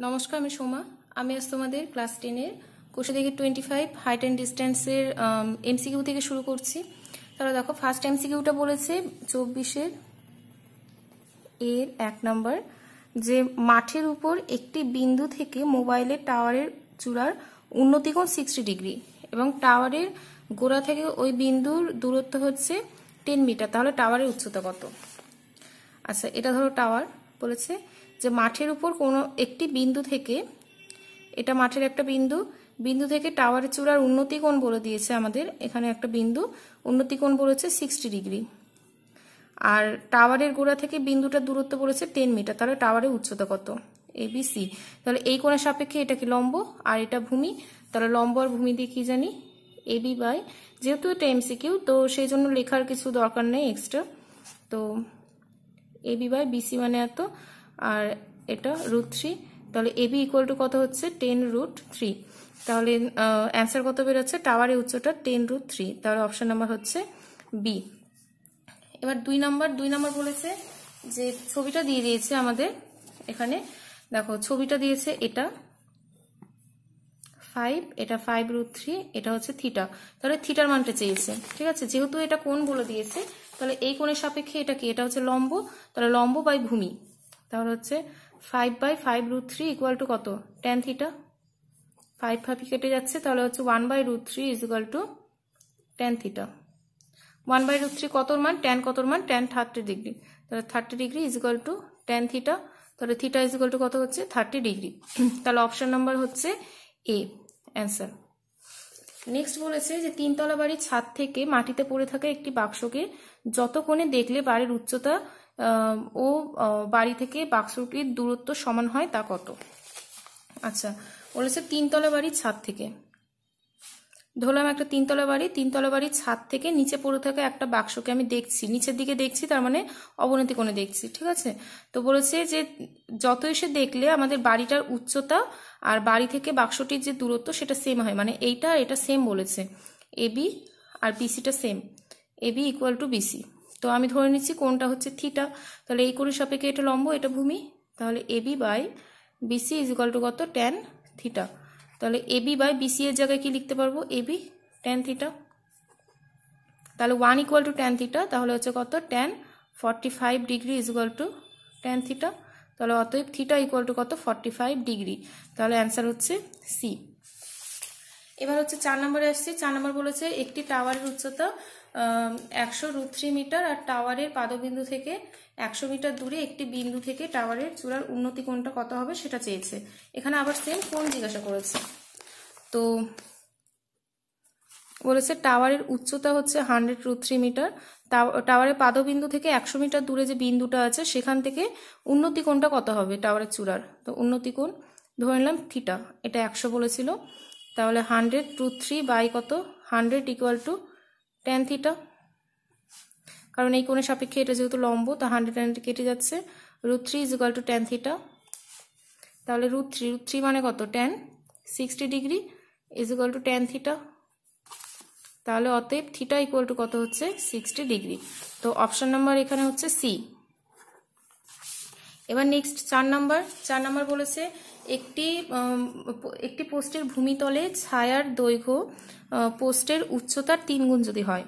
নমস্কার, আমি সোমা। আমি আজ তোমাদের ক্লাস 10-এর কোষে দেখি 25 হাইট অ্যান্ড ডিস্টেন্সের এমসিকিউ থেকে শুরু করছি। তাহলে দেখো, ফার্স্ট এমসিকিউটা বলেছে 24-এর 1 নম্বর, যে মাঠের উপর একটি বিন্দু থেকে মোবাইলের টাওয়ারের চূড়ার উন্নতিকোণ 60 ডিগ্রি এবং টাওয়ারের গোড়া থেকে ওই বিন্দুর দূরত্ব হচ্ছে 10 মিটার। তাহলে টাওয়ারের উচ্চতা কত? আচ্ছা, এটা ধরো টাওয়ার বলেছে যে মাঠের উপর কোনো একটি বিন্দু থেকে, এটা মাঠের একটা বিন্দু থেকে টাওয়ারের চূড়ার উন্নতি কোণ বলে দিয়েছে আমাদের। এখানে একটা বিন্দু, উন্নতি কোণ বলেছে 60 ডিগ্রি, আর টাওয়ারের গোড়া থেকে বিন্দুটার দূরত্ব বলেছে 10 মিটার। তাহলে টাওয়ারের উচ্চতা কত? ABC। তাহলে এই কোণের সাপেক্ষে এটা কি লম্ব আর এটা ভূমি। তাহলে লম্ব আর ভূমি দিয়ে কি জানি? AB বাই, যেহেতু এটা MCQ তো সেই জন্য লেখার কিছু দরকার নেই এক্সট্রা। তো AB বাই BC মানে এত, আর এটা √3। তাহলে AB ইকুয়াল টু কত হচ্ছে? 10√3। তাহলে অ্যান্সার কত বেরোচ্ছে? টাওয়ারের উচ্চতা 10√3। তাহলে অপশন নাম্বার হচ্ছে বি। এবার দুই নাম্বার বলেছে যে ছবিটা দিয়ে দিয়েছে আমাদের। এখানে দেখো ছবিটা দিয়েছে, এটা 5, এটা 5√3, এটা হচ্ছে থিটা। তাহলে থিটার মানটা চেয়েছে। ঠিক আছে, যেহেতু এটা কোণ বলে দিয়েছে তাহলে এই কোণের সাপেক্ষে এটা কি? এটা হচ্ছে লম্ব। তাহলে লম্ব বাই ভূমি, তাহলে হচ্ছে 5/5√3 ইকুয়াল টু কত? tan theta. 5 কেটে যাচ্ছে, তাহলে হচ্ছে 1/√3 is equal to tan theta. 1/√3 কতর মান? tan কতর মান? tan 30 degree. তাহলে 30 degree is equal to tan theta. তাহলে থিটা ইজ ইকুয়াল টু কত হচ্ছে? 30 ডিগ্রি। তাহলে অপশন নাম্বার হচ্ছে এ অ্যান্সার। নেক্সট বলেছে যে 3তলা বাড়ির ছাদ থেকে মাটিতে পড়ে থাকা একটি বাক্সকে যত কোণে দেখলে বাড়ির উচ্চতা ও বাড়ি থেকে বাক্সটির দূরত্ব সমান হয় তা কত? আচ্ছা, বলেছে 3তলা বাড়ির ছাদ থেকে, ধরলাম একটা 3তলা বাড়ির ছাদ থেকে নিচে পড়ে থাকা একটা বাক্সকে আমি দেখছি, নিচের দিকে দেখছি, তার মানে অবনতি কোণে দেখছি। ঠিক আছে, তো বলেছে যে যত এসে দেখলে আমাদের বাড়িটার উচ্চতা আর বাড়ি থেকে বাক্সটির যে দূরত্ব সেটা সেম হয়, মানে এইটা এটা সেম বলেছে। AB আর BCটা same, AB equal to BC। তো আমি ধরে নিচ্ছি কোণটা হচ্ছে থিটা। তাহলে এই কোণের সাপেক্ষে এটা লম্ব, এটা ভূমি। তাহলে AB by BC is equal to কত? tan theta. তাহলে AB বাই BC এর জায়গায় কি লিখতে পারবো? AB tan theta. তাহলে 1 ইকুয়াল টু tan থিটা, তাহলে হচ্ছে কত? tan 45 degree is equal to tan theta. তাহলে অতএব থিটা ইকুয়াল টু কত? 45 ডিগ্রি। তাহলে অ্যান্সার হচ্ছে সি। এবার হচ্ছে 4 নম্বরে আসছে। 4 নম্বর বলেছে একটি টাওয়ারের উচ্চতা 100√3 মিটার আর টাওয়ারের পাদবিন্দু থেকে 100 মিটার দূরে একটি বিন্দু থেকে টাওয়ারের চূড়ার উন্নতি কোণটা কত হবে সেটা চেয়েছে। এখানে আবার সেম কোণ জিজ্ঞাসা করেছে। তো বলেছে টাওয়ারের উচ্চতা হচ্ছে 100√3 মিটার, টাওয়ারের পাদবিন্দু থেকে 100 মিটার দূরে যে বিন্দুটা আছে সেখান থেকে উন্নতি কোণটা কত হবে টাওয়ারের চূড়ার। তো উন্নতি কোণ ধরে নিলাম থিটা, এটা 100 বলেছিল। তাহলে 100√3 বাই কত? 100 ইকুয়াল টু tan থিটা, কারণ এই কোণের সাপেক্ষে এটা যেহেতু লম্ব তা 100 কেটে যাচ্ছে। √3 is equal to tan theta. তাহলে √3 মানে কত? tan 60 degree is equal to tan theta. তাহলে অতএব থিটা ইকুয়াল টু কত হচ্ছে? 60 ডিগ্রি। তো অপশন নাম্বার এখানে হচ্ছে সি। এবার নেক্সট 4 নাম্বার বলেছে একটি পোস্টের ভূমিতলে ছায়ার দৈর্ঘ্য পোস্টের উচ্চতার 3 গুণ যদি হয়।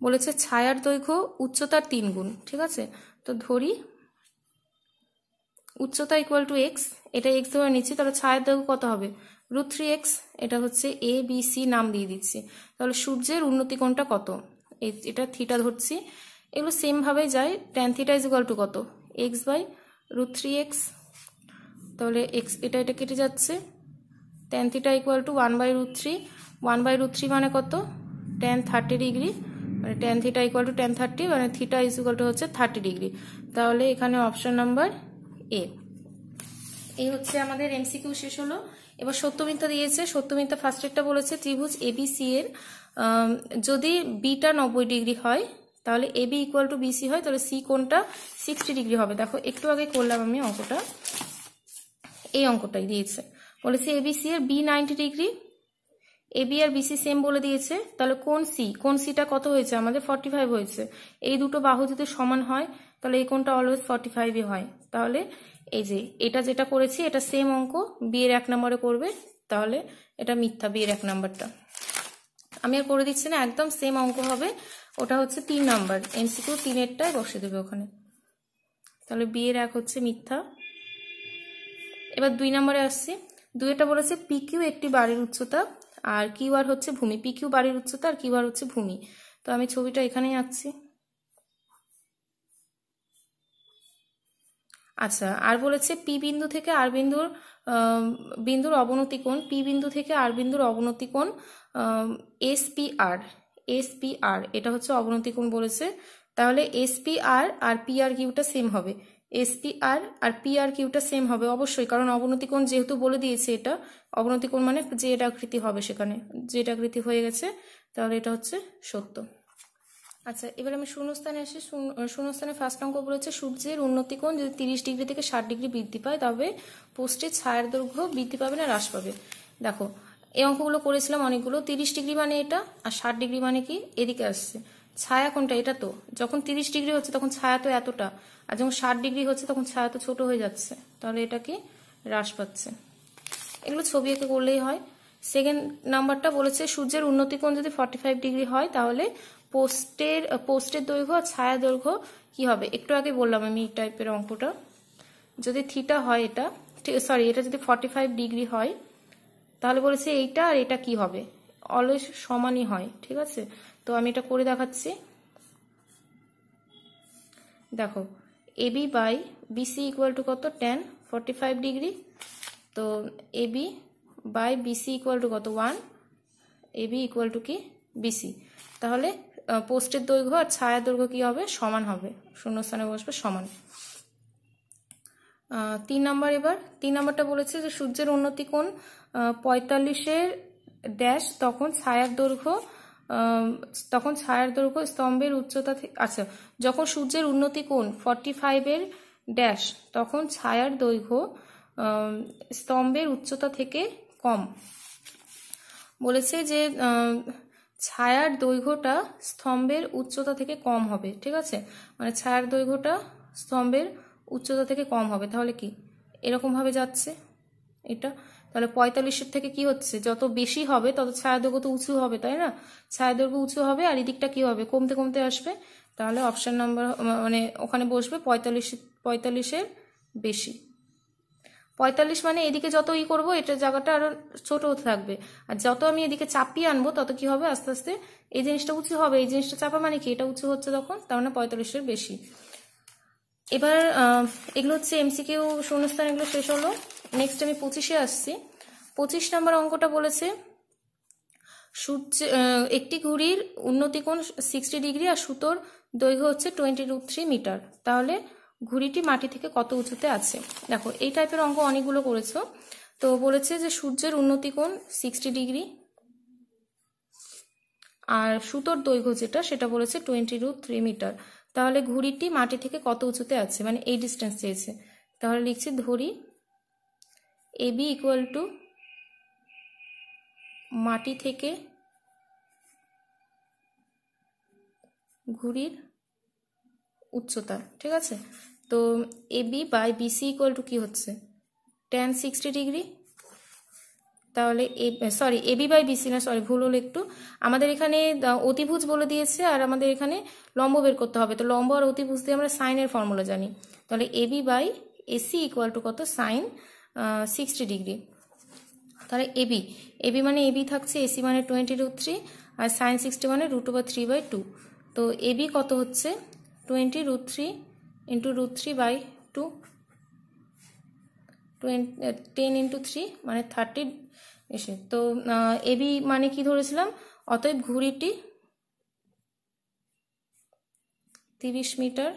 বলেছে ছায়ার দৈর্ঘ্য উচ্চতার 3 গুণ। ঠিক আছে, তো ধরি উচ্চতা ইকুয়াল টু x, এটা x ধরে নিচ্ছি। তাহলে ছায়ার দৈর্ঘ্য কত হবে? √3x। এটা হচ্ছে ABC নাম দিয়ে দিচ্ছি। তাহলে সূর্যের উন্নতি কোণটা কত? এটা থিটা ধরছি। এগুলো সেম ভাবে যায়। tan theta is equal to কত? x by √3x। তাহলে x এটা কেটে যাচ্ছে। tan theta equal two 1/√3। 1/√3 মানে কত? tan 30 ডিগ্রি, মানে tan theta equal to tan 30, মানে থিটা ইজ ইকুয়াল টু হচ্ছে 30 ডিগ্রি। তাহলে এখানে অপশন নাম্বার এ। এই হচ্ছে আমাদের এমসিকিউ শেষ হলো। এবার সত্য মিথ্যা দিয়েছে। সত্য মিথ্যা ফার্স্টেরটা বলেছে ত্রিভুজ ABC এর যদি বিটা 90 ডিগ্রি হয় তাহলে AB ইকুয়াল টু BC হয়, তাহলে সি কোণটা 60 ডিগ্রি হবে। দেখো একটু আগে করলাম আমি অঙ্কটা, এই অঙ্কটাই দিয়েছে। বলেছে ABC এর B 90 ডিগ্রি, AB আর BC সেম বলে দিয়েছে। তাহলে কোণ সিটা কত হয়েছে আমাদের? 45 হয়েছে। এই দুটো বাহু যদি সমান হয় তাহলে এই কোণটা অলওয়েজ 45ই হয়। তাহলে এই যে এটা যেটা করেছি এটা সেম অঙ্ক বি এর 1 নম্বরে করবে, তাহলে এটা মিথ্যা। বি এর 1 নাম্বারটা আমি আর করে দিচ্ছি না, একদম সেম অঙ্ক হবে। ওটা হচ্ছে 3 নাম্বার, এমসিকিউ 3-এরটাই বসে দেবে ওখানে। তাহলে বি এর 1 হচ্ছে মিথ্যা। এবার 2 নম্বরে আসছি। 2-এটা বলেছে পিকিউ একটি বাড়ির উচ্চতা আর কিউ আর হচ্ছে ভূমি। পিকিউ বাড়ির উচ্চতা আর কিউ আর হচ্ছে ভূমি। তো আমি ছবিটা এখানেই আঁকছি। আচ্ছা, আর বলেছে পি বিন্দু থেকে আর বিন্দুর অবনতি কোণ, পি বিন্দু থেকে আর বিন্দুর অবনতি কোণ এসপিআর, এটা হচ্ছে অবনতি কোণ বলেছে। তাহলে এসপিআর আর পি আর কিউটা সেম হবে, এসপিআর আর পি আর কিউটা সেম হবে অবশ্যই, কারণ অবনতি কোণ যেহেতু বলে দিয়েছে, এটা অবনতি কোণ মানে জেড আকৃতি হবে, সেখানে জেড আকৃতি হয়ে গেছে, তাহলে এটা হচ্ছে সত্য। আচ্ছা, এবার আমি শূন্যস্থানে আসি। শূন্যস্থানে ফার্স্ট অঙ্ক বলেছে সূর্যের উন্নতি কোণ যদি 30 ডিগ্রি থেকে 60 ডিগ্রি বৃদ্ধি পায় তবে পোস্টের ছায়ার দৈর্ঘ্য বৃদ্ধি পাবে না হ্রাস পাবে। দেখো এই অঙ্কগুলো করেছিলাম অনেকগুলো। 30 ডিগ্রি মানে এটা, আর 60 ডিগ্রি মানে কি এদিকে আসছে। ছায়া কোনটা? এটা তো যখন 30 ডিগ্রি হচ্ছে তখন ছায়া তো এতটা, আর যখন 60 ডিগ্রি হচ্ছে তখন ছায়া তো ছোট হয়ে যাচ্ছে, তাহলে এটা কি হ্রাস পাচ্ছে। এগুলো ছবি এঁকে করলেই হয়। সেকেন্ড নাম্বারটা বলেছে সূর্যের উন্নতি কোণ যদি 45 ডিগ্রি হয় তাহলে পোস্টের দৈর্ঘ্য আর ছায়া দৈর্ঘ্য কি হবে। একটু আগে বললাম আমি এই টাইপের অঙ্কটা। যদি থিটা হয় এটা, এটা যদি 45 ডিগ্রি হয় তাহলে বলেছে এইটা আর এটা কি হবে, অলওয়েজ সমানই হয়। ঠিক আছে, তো আমি এটা করে দেখাচ্ছি। দেখো AB by BC equal to কত, tan 45 ডিগ্রি। তো AB by BC equal to কত, 1, এবি ইকুয়াল টু কি বিসি। তাহলে পোস্টের দৈর্ঘ্য আর ছায়া দৈর্ঘ্য কি হবে, সমান হবে, শূন্যস্থানে বসবে সমান। 3 নম্বর। এবার 3 নম্বরটা বলেছে যে সূর্যের উন্নতি কোণ 45-এর ড্যাশ তখন ছায়ার দৈর্ঘ্য স্তম্ভের উচ্চতা থেকে, আচ্ছা যখন সূর্যের উন্নতি কোণ 45-এর ড্যাশ তখন ছায়ার দৈর্ঘ্য স্তম্ভের উচ্চতা থেকে কম। বলেছে যে ছায়ার দৈর্ঘ্যটা স্তম্ভের উচ্চতা থেকে কম হবে। ঠিক আছে, মানে ছায়ার দৈর্ঘ্যটা স্তম্ভের উচ্চতা থেকে কম হবে। তাহলে কি এরকম ভাবে যাচ্ছে এটা, তাহলে 45-এর থেকে কি হচ্ছে, যত বেশি হবে তত ছায়া দৈর্ঘ্য তো উঁচু হবে, তাই না? ছায়া দৈর্ঘ্য উঁচু হবে আর এদিকটা কি হবে, কমতে কমতে আসবে। তাহলে অপশন নাম্বার মানে ওখানে বসবে 45-এর বেশি। 45 মানে এদিকে যত করবো এটা জায়গাটা আরো ছোট হতে থাকবে, আর যত আমি এদিকে চাপিয়ে আনবো তত কি হবে, আস্তে আস্তে এই জিনিসটা উঁচু হবে। এই জিনিসটা চাপা মানে কি, এটা উঁচু হচ্ছে তখন, তার মানে 45-এর বেশি। এবার এগুলো হচ্ছে এমসিকিউ শূন্যস্থান, এগুলো শেষ হলো। নেক্সট আমি 25-এ আসছি। 25 নম্বর অঙ্কটা বলেছে একটি ঘুড়ির উন্নতি কোণ 60 ডিগ্রি আর সুতোর দৈর্ঘ্য হচ্ছে 20√3 মিটার। তাহলে ঘুড়িটি মাটি থেকে কত উঁচুতে আছে। দেখো এই টাইপের অঙ্ক অনেকগুলো করেছো। তো বলেছে যে সূর্যের উন্নতি কোণ 60 ডিগ্রি আর সুতোর দৈর্ঘ্য যেটা সেটা বলেছে 20√3 মিটার। তাহলে ঘুড়িটি মাটি থেকে কত উঁচুতে আছে, মানে এই ডিস্টেন্স চেয়েছে। তাহলে লিখছি ধরি এবি ইকুয়াল টু মাটি থেকে ঘুড়ির উচ্চতা। ঠিক আছে, তো AB by BC equal to কি হচ্ছে, tan 60 ডিগ্রি। তাহলে এবি বাই বিসি না, ভুল হলো একটু। আমাদের এখানে অতিভুজ বলে দিয়েছে আর আমাদের এখানে লম্ব বের করতে হবে। তো লম্ব আর অতিভুজ দিয়ে আমরা সাইনের ফর্মুলা জানি। তাহলে AB by AC equal to কত, সাইন 60 ডিগ্রি। তাহলে এবি মানে এবি থাকছে, এসি মানে 20√3 আর সাইন 60 মানে √3/2। তো এবি কত হচ্ছে 20√3 ইন্টু √3/2, 10 ইন্টু 3 মানে 30 এসে। তো এবি মানে কি ধরেছিলাম, অতএব ঘুড়িটি 30 মিটার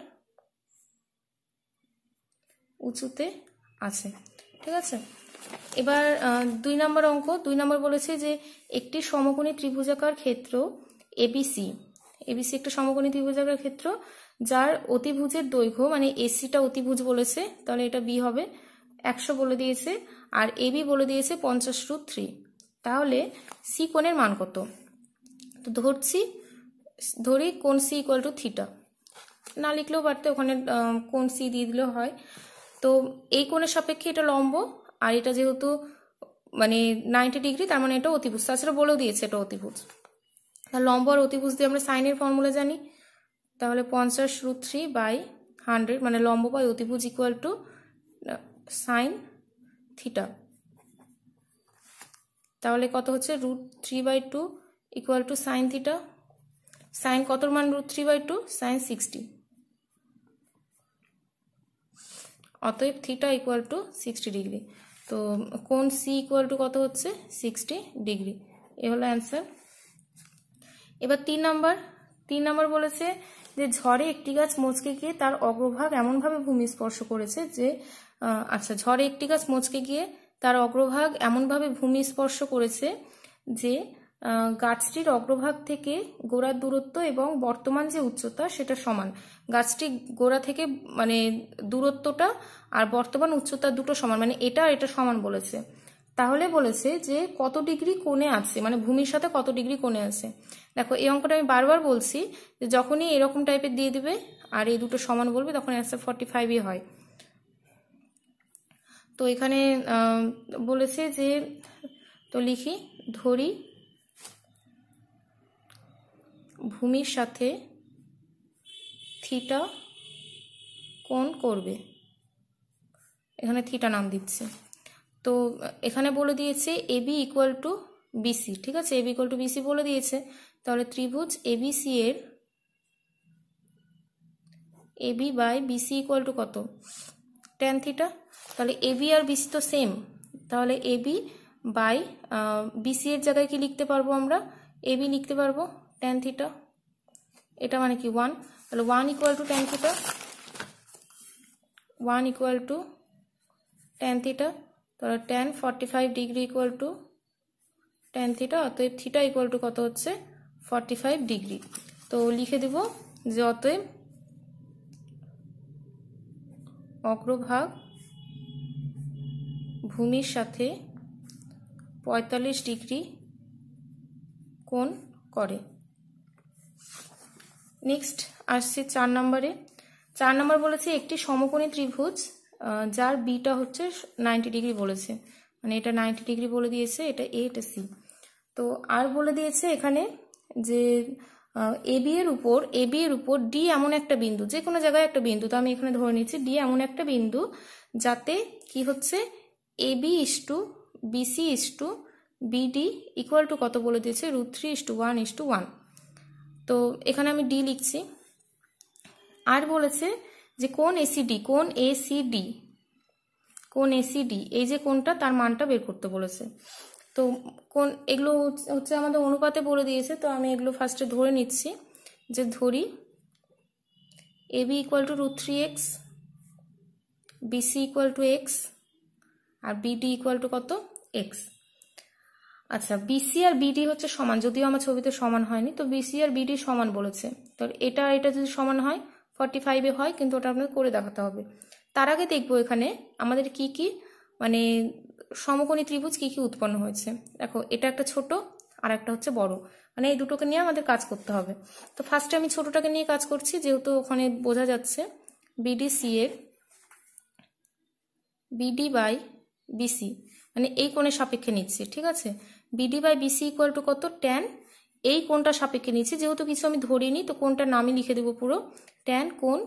উঁচুতে আছে। ঠিক আছে, এবার 2 নম্বর অঙ্ক। 2 নম্বর বলেছে যে একটি সমকোণী ত্রিভুজাকার ক্ষেত্র এবিসি একটা সমকোণী ত্রিভুজাকার ক্ষেত্র যার অতিভুজের দৈর্ঘ্য, মানে এসিটা অতিভুজ বলেছে তাহলে এটা বি হবে, 100 বলে দিয়েছে, আর এবি বলে দিয়েছে 50√3। তাহলে সি কোণের মান কত। তো ধরি কোণ সি ইকুয়াল টু থিটা, না লিখলেও পারতে, ওখানে কোণ সি দিয়ে দিলেও হয়। তো এই কোণের সাপেক্ষে এটা লম্ব, আর এটা যেহেতু মানে 90 ডিগ্রি, তার মানে এটা অতিভুজ। তাছাড়া বলেও দিয়েছে এটা অতিভুজ। তাহলে লম্ব আর অতিভুজ দিয়ে আমরা সাইনের ফর্মুলা জানি। তাহলে 50√3/100 মানে লম্ব বাই অতিভুজ ইকুয়াল টু সাইন থিটা। তাহলে কত হচ্ছে √3/2 equal to sine theta. Sine কতর মান √3/2? সাইন 60। অতএব থিটা ইকুয়াল টু 60 ডিগ্রি। তো কোণ সি ইকুয়াল টু কত হচ্ছে? 60 ডিগ্রি। এ হলো অ্যান্সার। এবার 3 নম্বর বলেছে যে ঝড়ে একটি গাছ মচকে গিয়ে তার অগ্রভাগ এমনভাবে ভূমি স্পর্শ করেছে যে ঝড়ে একটি গাছ মচকে গিয়ে তার অগ্রভাগ এমনভাবে ভূমি স্পর্শ করেছে যে গাছটির অগ্রভাগ থেকে গোড়ার দূরত্ব এবং বর্তমান যে উচ্চতা সেটা সমান। গাছটি গোড়া থেকে মানে দূরত্বটা আর বর্তমান উচ্চতা দুটো সমান, মানে এটা আর এটা সমান বলেছে। তাহলে বলেছে যে কত ডিগ্রি কোণে আছে, মানে ভূমির সাথে কত ডিগ্রি কোণে আছে। দেখো এই অঙ্কটা আমি বারবার বলছি যে যখনই এরকম টাইপের দিয়ে দিবে আর এই দুটো সমান বলবে তখন অ্যান্সার 45ই হয়। তো এখানে বলেছে যে, তো লিখি, ধরি ভূমির সাথে থিটা কোণ করবে। এখানে থিটা নাম দিচ্ছে। তো এখানে বলে দিয়েছে এবি ইকুয়াল টু বিসি, ঠিক আছে, এবি ইকুয়াল টু বিসি বলে দিয়েছে। তাহলে ত্রিভুজ এবিসি এর AB by BC equal to কত? Tan theta. তাহলে এবি আর বিসি তো সেম, তাহলে এবি বাই বিসি এর জায়গায় কি লিখতে পারবো আমরা? এবি লিখতে পারবো ট্যান থিটা। এটা মানে কি 1, তাহলে 1 equal to tan theta, 1 equal to tan theta. তাহলে tan 45 degree equal to tan theta. অতএব থিটা ইকুয়াল টু কত হচ্ছে? 45 ডিগ্রি। তো লিখে দেব যে অতএব অগ্রভাগ ভূমির সাথে 45 ডিগ্রি কোণ করে। নেক্সট আসছে 4 নম্বরে। 4 নম্বর বলেছে একটি সমকোণী ত্রিভুজ যার বিটা হচ্ছে 90 ডিগ্রি বলেছে, মানে এটা 90 ডিগ্রি বলে দিয়েছে, এটা এ এটা সি। তো আর বলে দিয়েছে এখানে যে এবি এর উপর ডি এমন একটা বিন্দু, যে কোনো জায়গায় একটা বিন্দু, তো আমি এখানে ধরে নিচ্ছি ডি এমন একটা বিন্দু যাতে কি হচ্ছে AB is to BC is to BD equal to কত বলে দিয়েছে? √3:1:1। তো এখানে আমি ডি লিখছি। আর বলেছে যে কোণ এসিডি, এই যে কোণটা তার মানটা বের করতে বলেছে। তো কোন এগুলো হচ্ছে আমাদের অনুপাতে বলে দিয়েছে, তো আমি এগুলো ফার্স্টে ধরে নিচ্ছি। যে ধরি AB equal to √3x, BC equal to x, আর বিডি ইকুয়াল টু কত? x। আচ্ছা, বিসি আর বিডি হচ্ছে সমান, যদিও আমার ছবিতে সমান হয়নি, তো বিসি আর বিডি সমান বলেছে। তো এটা যদি সমান হয় 45-এ হয়, কিন্তু ওটা আপনাদের করে দেখাতে হবে। তার আগে দেখবো এখানে আমাদের কি কি মানে সমকোণী ত্রিভুজ কি কি উৎপন্ন হয়েছে। দেখো এটা একটা ছোট আর একটা হচ্ছে বড়, মানে এই দুটোকে নিয়ে আমাদের কাজ করতে হবে। তো ফার্স্টে আমি ছোটটাকে নিয়ে কাজ করছি, যেহেতু ওখানে বোঝা যাচ্ছে বিডিসি এর বিডি বাই বিসি, মানে এই কোণের সাপেক্ষে নিচ্ছি, ঠিক আছে। BD by BC equal to কত? ট্যান এই কোণটা সাপেক্ষে নিচ্ছি, যেহেতু কিছু আমি ধরিনি, তো কোণটার নামই লিখে দেবো পুরো, ট্যান কোণ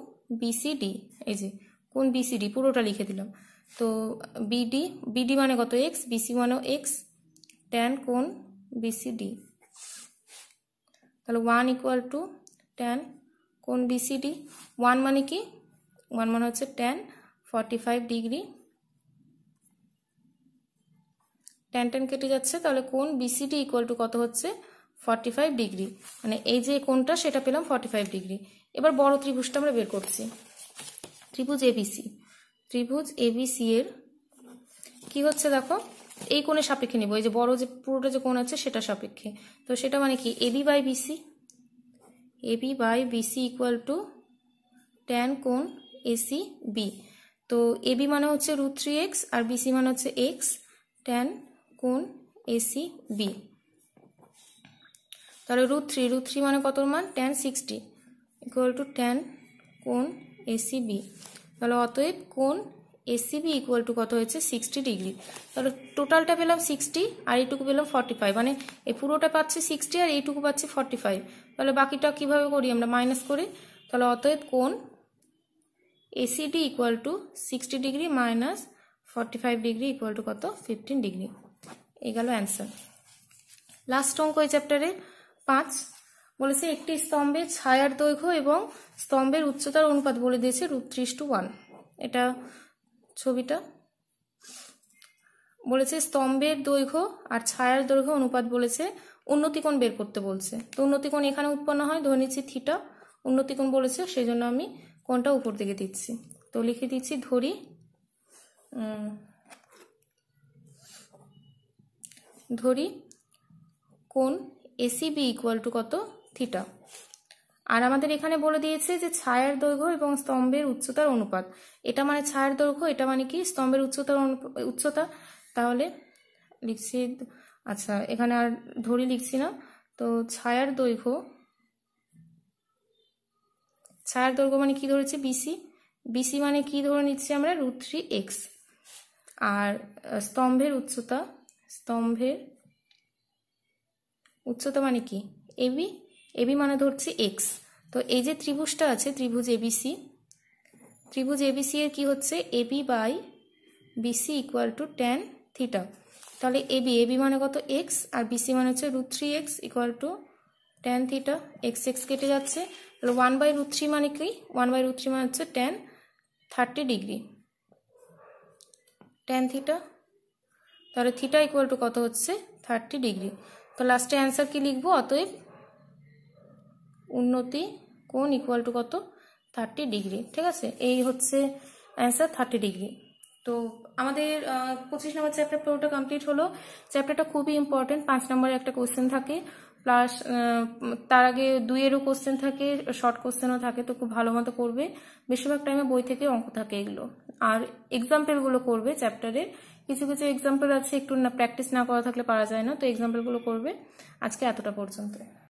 বিসিডি। এই যে কোণ বিসিডি পুরোটা লিখে দিলাম। তো বিডি মানে কত? এক্স, বিসি মানেও এক্স, ট্যান কোণ বিসিডি। তাহলে 1 ইকুয়াল টু ট্যান কোণ বিসিডি। 1 মানে কি? 1 মানে হচ্ছে ট্যান 45 ডিগ্রি। ট্যান ট্যান কেটে যাচ্ছে, তাহলে কোণ বিসিডি ইকুয়াল টু কত হচ্ছে? 45 ডিগ্রি। মানে এই যে কোণটা সেটা পেলাম 45 ডিগ্রি। এবার বড় ত্রিভুজটা আমরা বের করছি। ত্রিভুজ এবিসি এর কি হচ্ছে দেখো, এই কোণের সাপেক্ষে নিব, এই যে বড় যে পুরোটা যে কোণ আছে সেটা সাপেক্ষে। তো সেটা মানে কি? AB by BC equal to tan কোণ এসি বি। তো এবি মানে হচ্ছে √3x আর বিসি মানে হচ্ছে এক্স, ট্যান কোণ এসি বি। তাহলে √3 মানে কত মান? ট্যান 60 ইকুয়াল টু ট্যান কোণ এসি বি। তাহলে অতএব কোণ এসিবি ইকুয়াল টু কত হয়েছে 60 ডিগ্রি। তাহলে টোটালটা পেলাম 60 আর এইটুকু পেলাম 45, মানে এই পুরোটা পাচ্ছি 60 আর এইটুকু পাচ্ছি 45। তাহলে বাকিটা কিভাবে করি আমরা, মাইনাস করি। তাহলে অতএব কোণ ACD equal to 60 degree minus 45 degree equal to কত 15 ডিগ্রি। এই গেল অ্যান্সার। লাস্ট অঙ্ক এই চ্যাপ্টারে 5 বলেছে একটি স্তম্ভের ছায়ার দৈর্ঘ্য এবং স্তম্ভের উচ্চতার অনুপাত বলে দিয়েছে √3:1। এটা ছবিটা বলেছে স্তম্ভের দৈর্ঘ্য আর ছায়ার দৈর্ঘ্য অনুপাত বলেছে, উন্নতিকোণ বের করতে বলছে। তো উন্নতিকোণ এখানে উৎপন্ন হয়, ধরে নিচ্ছি থিটা, উন্নতিকোণ বলেছে সেই জন্য আমি কোণটা উপর দিকে দিচ্ছি। তো লিখে দিচ্ছি ধরি কোণ এসিবি ইকুয়াল টু কত থিটা। আর আমাদের এখানে বলে দিয়েছে যে ছায়ার দৈর্ঘ্য এবং স্তম্ভের উচ্চতার অনুপাত। এটা মানে ছায়ার দৈর্ঘ্য, এটা মানে কি স্তম্ভের উচ্চতা। তাহলে লিখছি, আচ্ছা এখানে আর ধরি লিখছি না। তো ছায়ার দৈর্ঘ্য মানে কি ধরেছি বিসি মানে কি ধরে নিচ্ছি আমরা √3x। আর স্তম্ভের উচ্চতা মানে কি এবি মানে ধরছি x। তো এই যে ত্রিভুজটা আছে ত্রিভুজ এবিসি এর কি হচ্ছে AB by BC equal to tan theta. তাহলে এবি মানে কত x আর বিসি মানে হচ্ছে √3x equal to tan theta. x কেটে যাচ্ছে, তাহলে 1/√3 মানে কি 1/√3 মানে হচ্ছে tan 30 ডিগ্রি tan থিটা। তাহলে থিটা ইকুয়াল টু কত হচ্ছে 30 ডিগ্রি। তো লাস্টে অ্যান্সার কি লিখবো, অতএব উন্নতি কোণ ইকুয়াল টু কত 30 ডিগ্রি। ঠিক আছে, এই হচ্ছে অ্যান্সার 30 ডিগ্রি। তো আমাদের 25 নম্বর চ্যাপ্টার পুরোটা কমপ্লিট হলো। চ্যাপ্টারটা খুবই ইম্পর্টেন্ট, 5 নম্বরে একটা কোশ্চেন থাকে, প্লাস তার আগে 2-এরও কোশ্চেন থাকে, শর্ট কোশ্চেনও থাকে। তো খুব ভালো মতো করবে, বেশিরভাগ টাইমে বই থেকে অঙ্ক থাকে এগুলো। আর এক্সাম্পলগুলো করবে চ্যাপ্টারের, কিছু কিছু এক্সাম্পল আছে একটু না প্র্যাকটিস না করা থাকলে পারা যায় না, তো এক্সাম্পলগুলো করবে। আজকে এতটা পর্যন্ত।